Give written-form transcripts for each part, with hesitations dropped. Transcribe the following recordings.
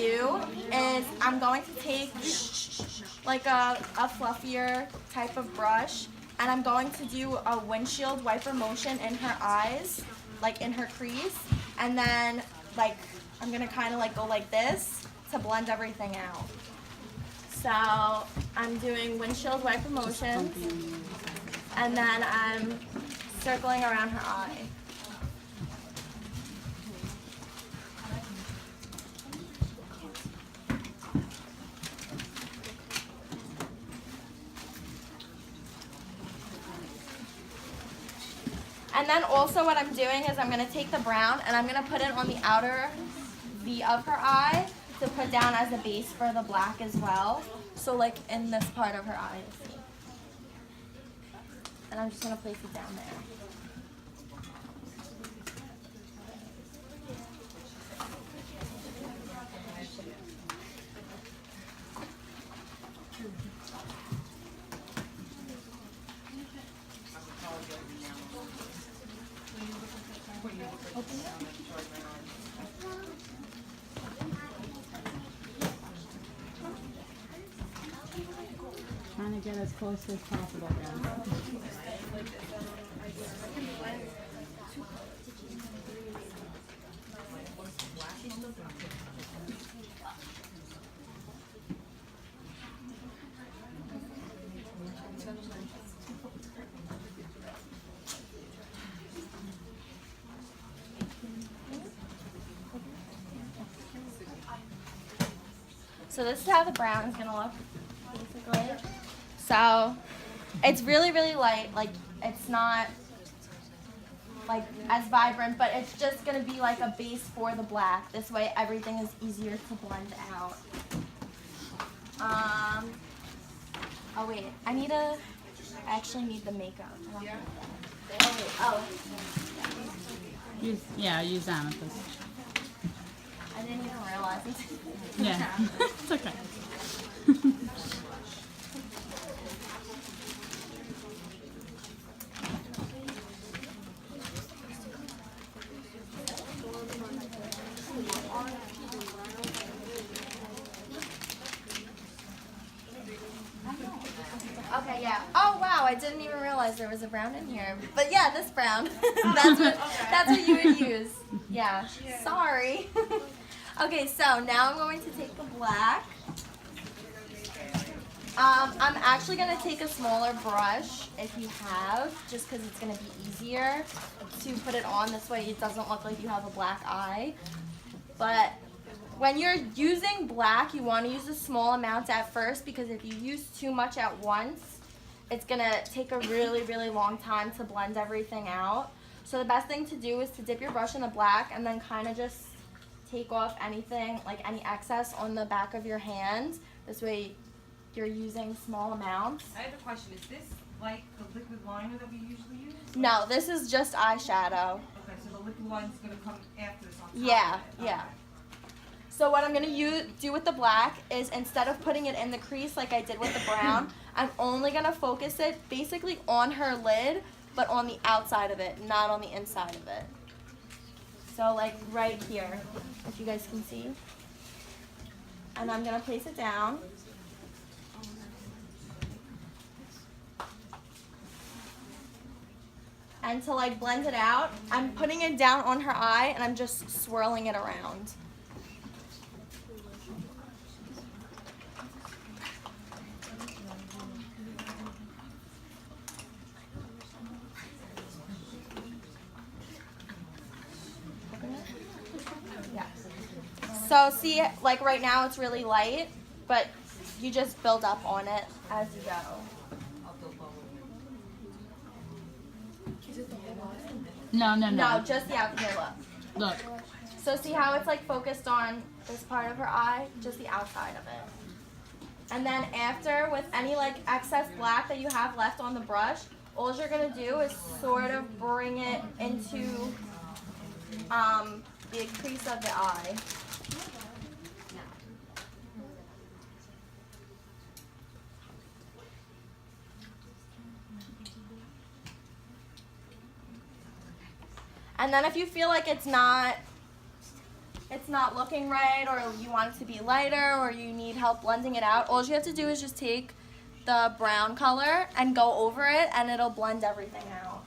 do is I'm going to take like a fluffier type of brush, and I'm going to do a windshield wiper motion in her eyes, like in her crease, and then like I'm gonna kind of like go like this to blend everything out. So I'm doing windshield wiper motions, and then I'm circling around her eye. And then also what I'm doing is I'm going to take the brown and I'm going to put it on the outer V of her eye to put down as a base for the black as well. So like in this part of her eye. And I'm just going to place it down there. Trying to get as close as possible, guys. So this is how the brown is going to look, basically. So it's really, really light. Like it's not like as vibrant, but it's just going to be like a base for the black. This way everything is easier to blend out. Oh wait, I actually need the makeup. Oh. Use amethyst. I didn't even realize it. Yeah, it's okay. Okay, yeah. Oh wow, I didn't even realize there was a brown in here. But yeah, this brown. that's what you would use. Yeah. Sorry. Okay, so now I'm going to take the black. I'm actually going to take a smaller brush if you have, just because it's going to be easier to put it on. This way it doesn't look like you have a black eye. But when you're using black, you want to use a small amount at first, because if you use too much at once, it's going to take a really, really long time to blend everything out. So the best thing to do is to dip your brush in the black and then kind of just take off anything, like any excess on the back of your hand. This way you're using small amounts. I have a question. Is this like the liquid liner that we usually use? No, this is just eyeshadow. Okay, so the liquid liner is going to come after this on top Yeah, of it. yeah. So what I'm going to do with the black is, instead of putting it in the crease like I did with the brown, I'm only going to focus it basically on her lid, but on the outside of it, not on the inside of it. So like right here, if you guys can see. And I'm going to place it down. And to like blend it out, I'm putting it down on her eye and I'm just swirling it around. Yeah. So see, like right now it's really light, but you just build up on it as you go. No, No, just the outside. Here, look. Look. So see how it's like focused on this part of her eye? Just the outside of it. And then after, with any like excess black that you have left on the brush, all you're gonna do is sort of bring it into the crease of the eye. And then if you feel like it's not it's not looking right, or you want it to be lighter, or you need help blending it out, all you have to do is just take the brown color and go over it, and it'll blend everything out.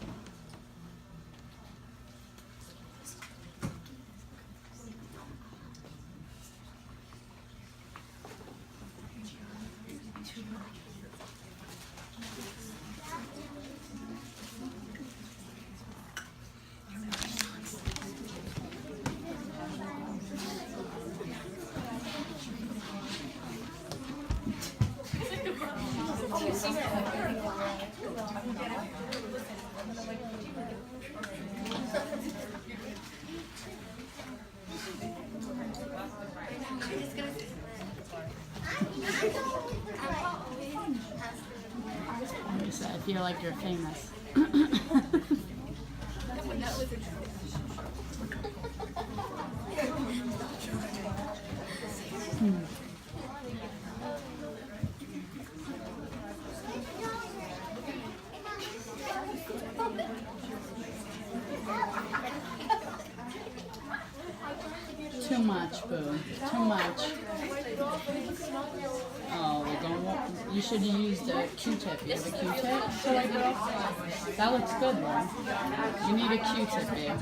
You said, I feel like you're famous. Too much, Boo. Too much. Oh, we're going. You should have used a Q-tip. You have a Q-tip? That looks good, though. You need a Q-tip, babe.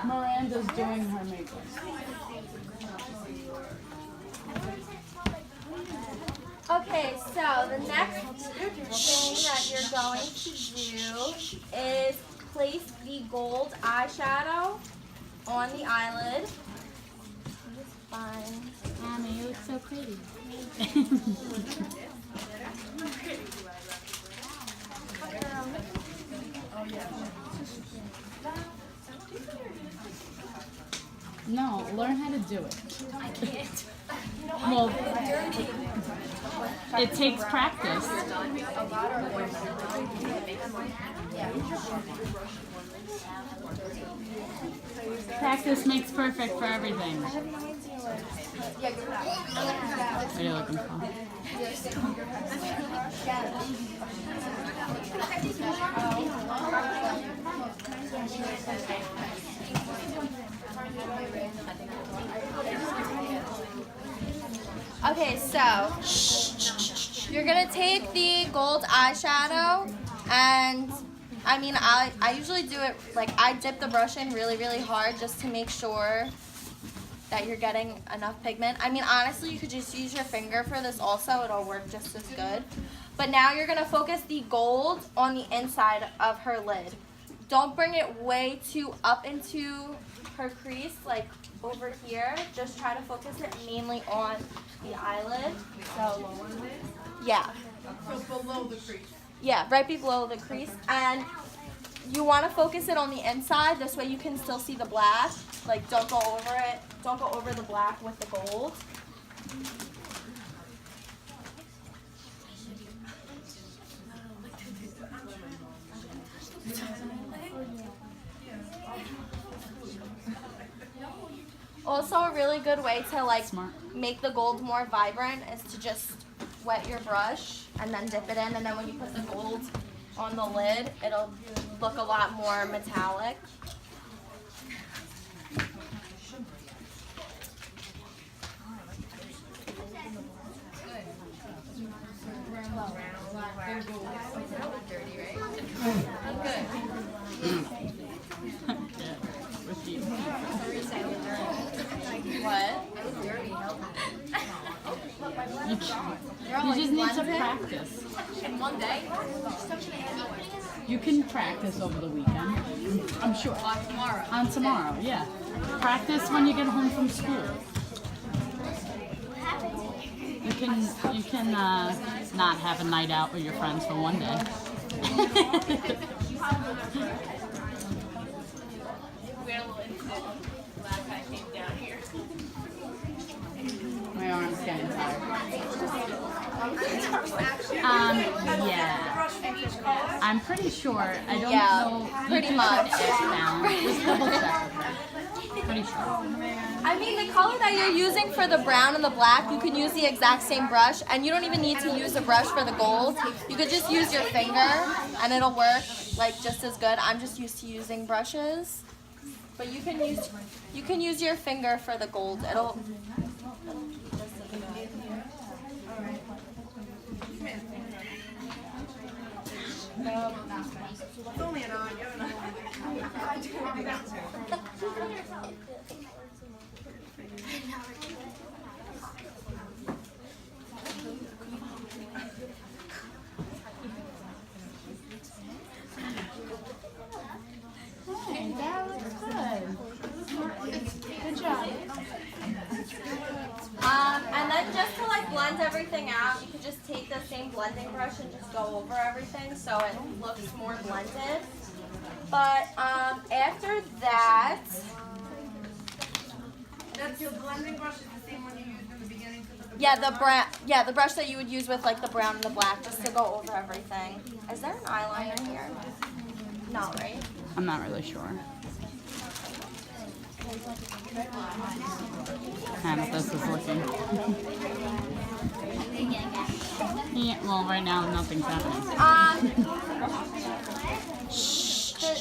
Miranda's doing her makeup. Okay, so the next thing that you're going to do is place the gold eyeshadow on the eyelid. Just find. Mommy, you look so pretty. No, learn how to do it. I can't. Well, it takes practice. Practice makes perfect for everything. What are you looking for? Okay, so you're gonna take the gold eyeshadow, and I usually do it like I dip the brush in really, really hard just to make sure that you're getting enough pigment. I mean, honestly, you could just use your finger for this also. It'll work just as good. But now you're gonna focus the gold on the inside of her lid. Don't bring it way too up into her crease, like over here. Just try to focus it mainly on the eyelid. So, yeah. So below the crease. Yeah, right below the crease. And you want to focus it on the inside. This way you can still see the black. Like, don't go over it. Don't go over the black with the gold. Also, a really good way to like Smart. make the gold more vibrant is to just wet your brush and then dip it in, and then when you put the gold on the lid, it'll look a lot more metallic. What? You just need to practice. In one day? You can practice over the weekend. I'm sure. On tomorrow, yeah. Practice when you get home from school. You can not have a night out with your friends for one day. My arm's getting tired. Yeah. I'm pretty sure. I don't know. pretty You much. can check it down. Just double check with her. Pretty sure. I mean, the color that you're using for the brown and the black, you can use the exact same brush, and you don't even need to use a brush for the gold. You could just use your finger, and it'll work like just as good. I'm just used to using brushes, but you can use your finger for the gold. It'll It's only an eye, you know. Hey, that looks good. Good job. And then just to like blend everything out, you could just take the same blending brush and just go over everything so it looks more blended. But after that, That's your blending brush is the same one you used in the beginning to put the the brush that you would use with like the brown and the black just to go over everything. Is there an eyeliner here? No, right? I'm not really sure. How this is looking. Yeah, well, right now nothing's happening.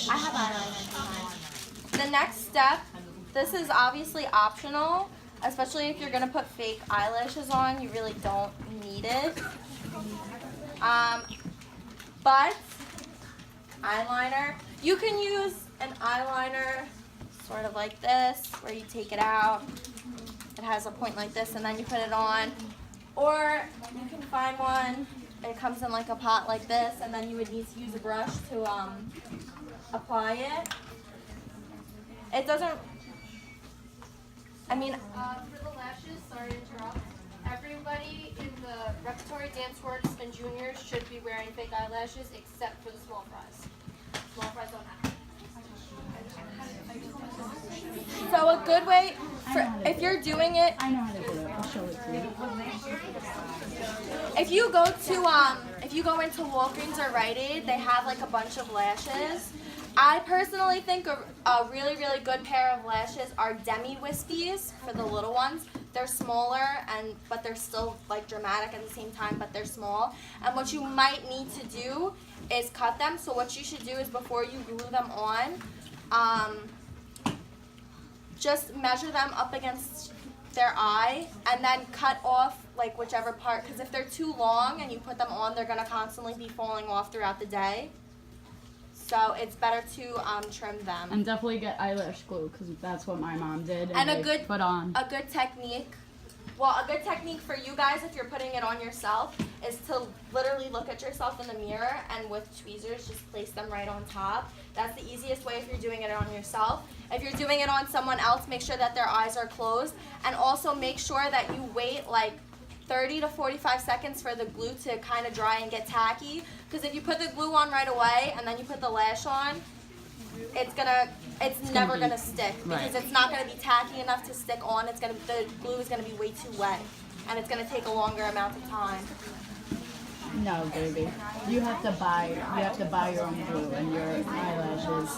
I have eyeliner. The next step, this is obviously optional, especially if you're gonna put fake eyelashes on. You really don't need it. But eyeliner, you can use an eyeliner sort of like this, where you take it out. It has a point like this, and then you put it on. Or you can find one. It comes in like a pot like this, and then you would need to use a brush to apply it. It doesn't. I mean, For the lashes, sorry to interrupt. Everybody in the repertory dance works and juniors should be wearing fake eyelashes except for the small fries. Small fries don't have. so a good way for if you're doing it, I know how to do it. I'll show it to you. if you go into Walgreens or Rite Aid, they have like a bunch of lashes. I personally think a really, really good pair of lashes are Demi Wispies for the little ones. They're smaller but they're still like dramatic at the same time, but they're small. And what you might need to do is cut them. So what you should do is before you glue them on, just measure them up against their eye and then cut off like whichever part, because if they're too long and you put them on, they're gonna constantly be falling off throughout the day. So it's better to trim them. And definitely get eyelash glue because that's what my mom did. And a they good put on. a good technique. Well, a good technique for you guys if you're putting it on yourself is to literally look at yourself in the mirror and with tweezers just place them right on top. That's the easiest way if you're doing it on yourself. If you're doing it on someone else, make sure that their eyes are closed, and also make sure that you wait like 30 to 45 seconds for the glue to kind of dry and get tacky, because if you put the glue on right away and then you put the lash on, it's never gonna stick because it's not gonna be tacky enough to stick on. The glue is gonna be way too wet, and it's gonna take a longer amount of time. No, baby. You have to buy your own glue and your eyelashes.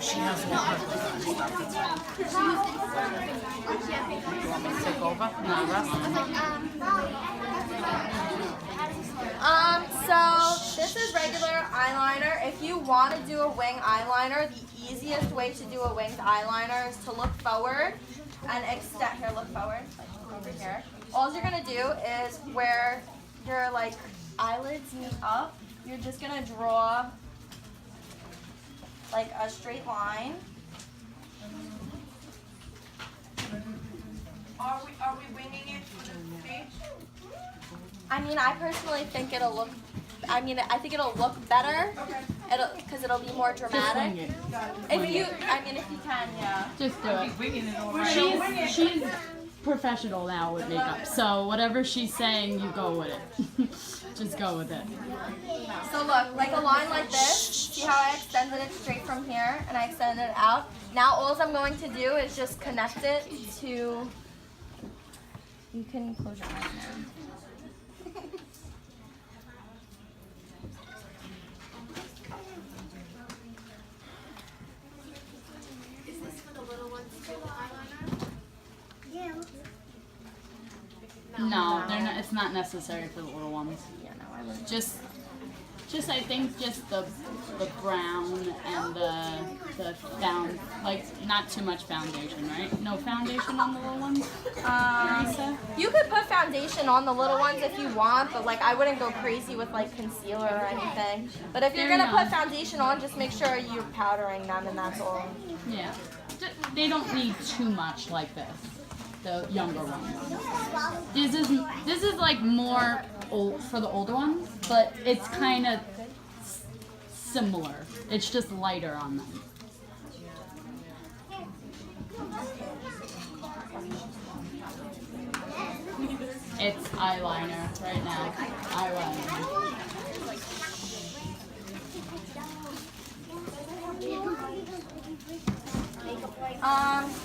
She has one. You want me to take over? No, So this is regular eyeliner. If you want to do a wing eyeliner, the easiest way to do a winged eyeliner is to look forward and extend. Here, look forward, like over here. All you're gonna do is where your like eyelids meet up, you're just gonna draw like a straight line. Are we winging it for the stage? I mean, I personally think it'll look. I think it'll look better. Okay. Because it'll be more Just dramatic. wing it. If you can, yeah. Just do it. Winging it all right. professional now with makeup, so whatever she's saying, you go with it. Just go with it. So look, like a line like this, see how I extended it straight from here and I extended it out? Now all I'm going to do is just connect it to, you can close your eyes now. Is this for the little ones too, eyeliner? No, they're not. It's not necessary for the little ones. Yeah, no, I wouldn't. Just I think just the brown and the like not too much foundation, right? No foundation on the little ones. Teresa? You could put foundation on the little ones if you want, but like I wouldn't go crazy with like concealer or anything. But if you're They're gonna put young. foundation on, just make sure you're powdering them and that's all. Yeah. They don't need too much like this. The younger ones. This is like more old for the older ones, but it's kind of similar. It's just lighter on them. It's eyeliner right now. Eyeliner.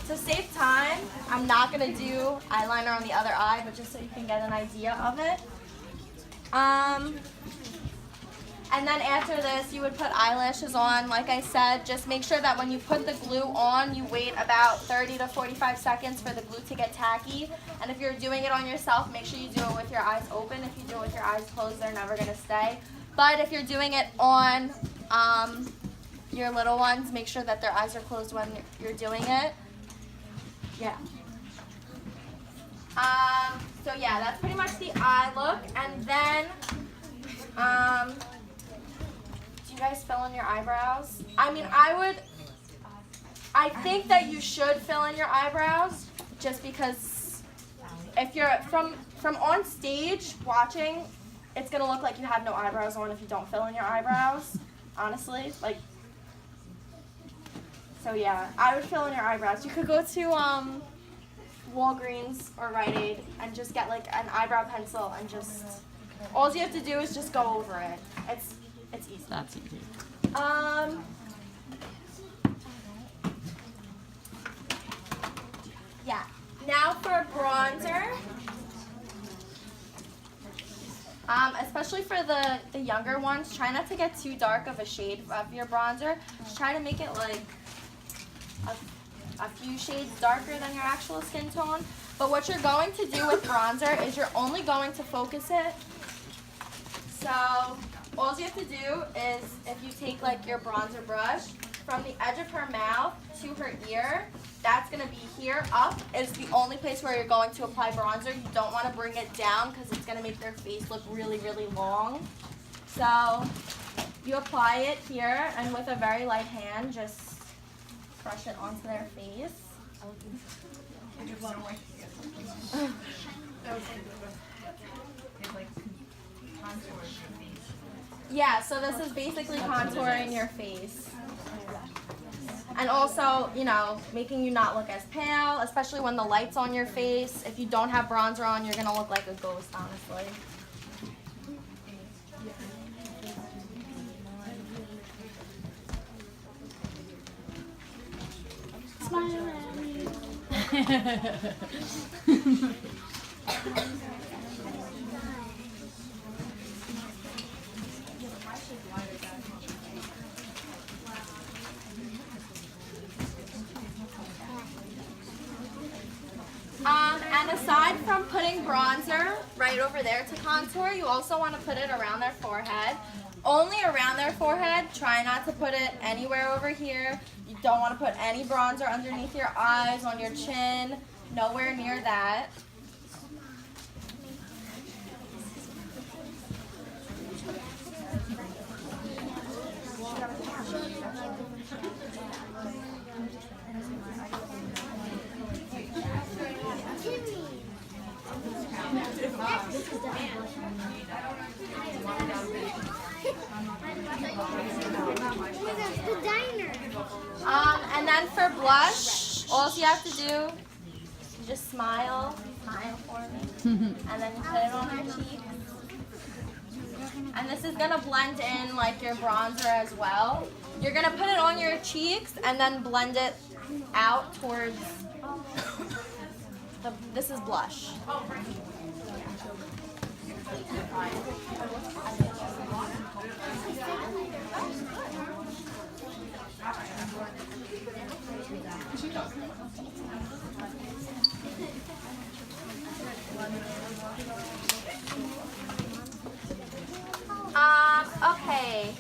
To save time, I'm not gonna do eyeliner on the other eye, but just so you can get an idea of it. And then after this, you would put eyelashes on. Like I said, just make sure that when you put the glue on, you wait about 30 to 45 seconds for the glue to get tacky. And if you're doing it on yourself, make sure you do it with your eyes open. If you do it with your eyes closed, they're never gonna stay. But if you're doing it on your little ones, make sure that their eyes are closed when you're doing it. Yeah. So yeah, that's pretty much the eye look. And then, do you guys fill in your eyebrows? I mean, I think that you should fill in your eyebrows just because if you're from on stage watching, it's gonna look like you have no eyebrows on if you don't fill in your eyebrows, honestly. Like, so yeah, I would fill in your eyebrows. You could go to Walgreens or Rite Aid and just get like an eyebrow pencil and just, all you have to do is just go over it. It's easy. That's easy. Yeah. Now for bronzer. Especially for the younger ones, try not to get too dark of a shade of your bronzer. Just try to make it like a few shades darker than your actual skin tone. But what you're going to do with bronzer is you're only going to focus it. So all you have to do is if you take like your bronzer brush from the edge of her mouth to her ear, that's going to be here up is the only place where you're going to apply bronzer. You don't want to bring it down because it's going to make their face look really, really long. So you apply it here and with a very light hand, just brush it onto their face. Yeah, so this is basically contouring your face. And also, you know, making you not look as pale, especially when the light's on your face. If you don't have bronzer on, you're going to look like a ghost, honestly. Smile at me. And aside from putting bronzer right over there to contour, you also want to put it around their forehead. Only around their forehead. Try not to put it anywhere over here. You don't want to put any bronzer underneath your eyes, on your chin, nowhere near that. And then for blush, all you have to do just smile for me, and then you put it on your cheeks. And this is gonna blend in like your bronzer as well. You're gonna put it on your cheeks and then blend it out towards this is blush. Okay.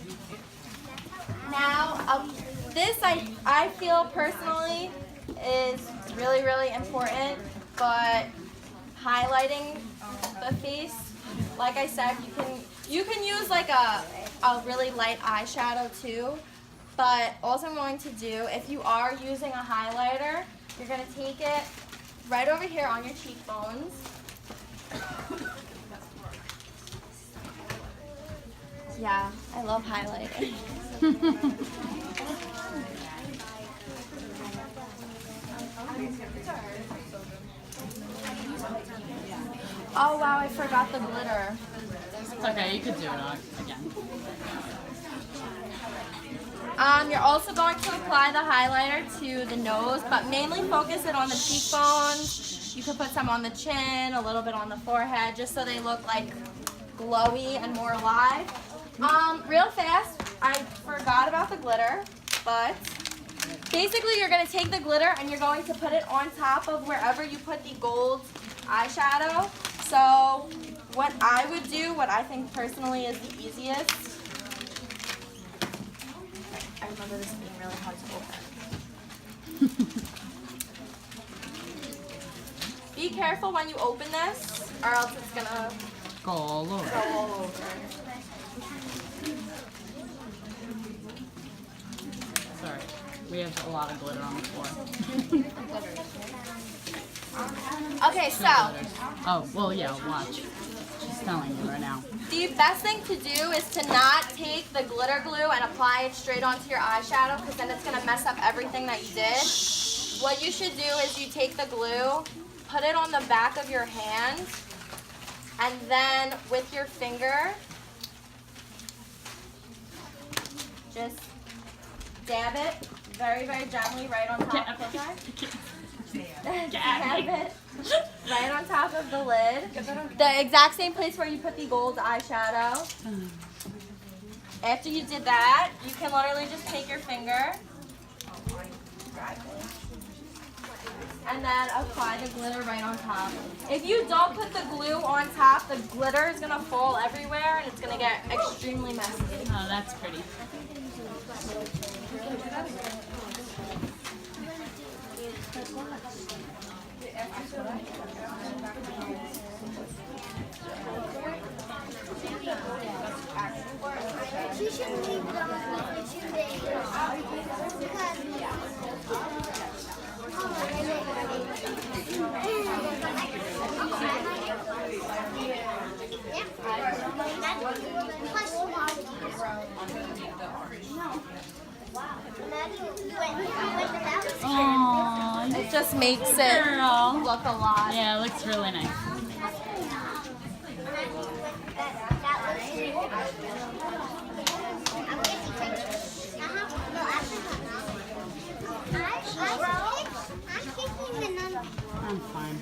Now, this I feel personally is really, really important, but highlighting the face, like I said, you can use like a really light eyeshadow too, but all I'm going to do, if you are using a highlighter, you're going to take it right over here on your cheekbones. Yeah, I love highlighting. Oh wow, I forgot the glitter. It's okay, you could do it again. You're also going to apply the highlighter to the nose, but mainly focus it on the cheekbones. You could put some on the chin, a little bit on the forehead, just so they look like glowy and more alive. Real fast, I forgot about the glitter, but basically you're going to take the glitter and you're going to put it on top of wherever you put the gold eyeshadow. So what I would do, what I think personally is the easiest, I remember this being really hard to open. Be careful when you open this, or else it's going to Go all over. go all over. Sorry, we have a lot of glitter on the floor. Okay, so Oh, well, yeah, watch. She's telling you right now. the best thing to do is to not take the glitter glue and apply it straight onto your eyeshadow, because then it's going to mess up everything that you did. What you should do is you take the glue, put it on the back of your hand, and then with your finger, just dab it very, very gently right on top of the dab it right on top of the lid. The exact same place where you put the gold eyeshadow. After you did that, you can literally just take your finger and then apply the glitter right on top. If you don't put the glue on top, the glitter is gonna fall everywhere and it's gonna get extremely messy. Oh, that's pretty. She shouldn't leave them for 2 days. Aww, It just makes it girl. look a lot. Yeah, it looks really nice. I'm fine.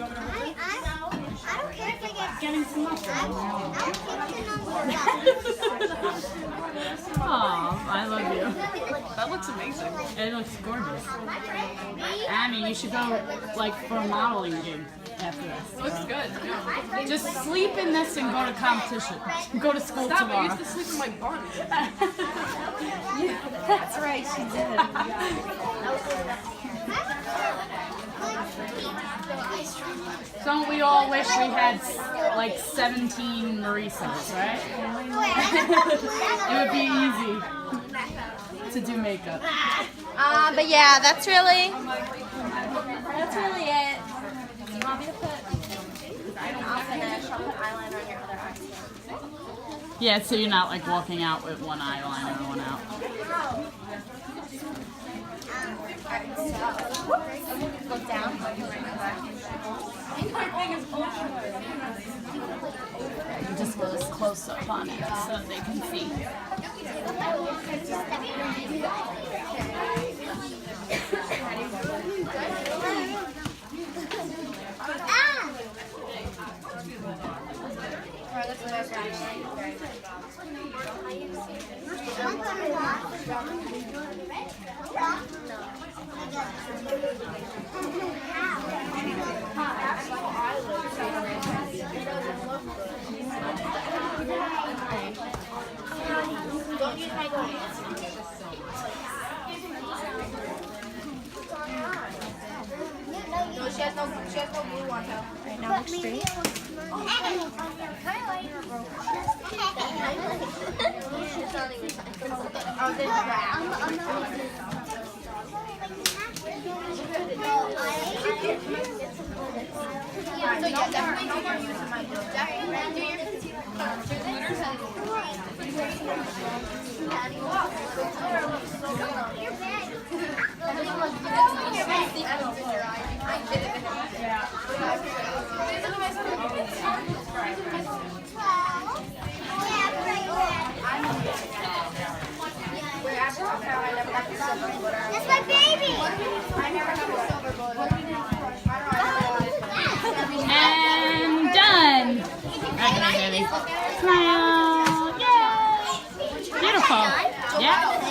I don't care if I get Getting some mushroom. I'll kick the number. Aw, I love you. That looks amazing. It looks gorgeous. Annie, you should go like for a modeling gig after this. Looks good. Just sleep in this and go to competition. Go to school Stop, I tomorrow. used to sleep in my bun. That's right, she did. Don't we all wish we had like 17 Marisas, right? It would be easy to do makeup. But yeah, that's really it. Do you want me to put? I'll finish. I'll put eyeliner on your other eye. Yeah, so you're not like walking out with one eyeliner and one out. Alright, so go down. You just go close up on it so they can see. Don't use my glasses. No, she has no glue on her. Right now, looks straight. So yeah, definitely do your use of my glue. Definitely do your That's my baby! I never have a silver bullet. And done. Okay, baby. Smile. Yay. Beautiful. Yeah.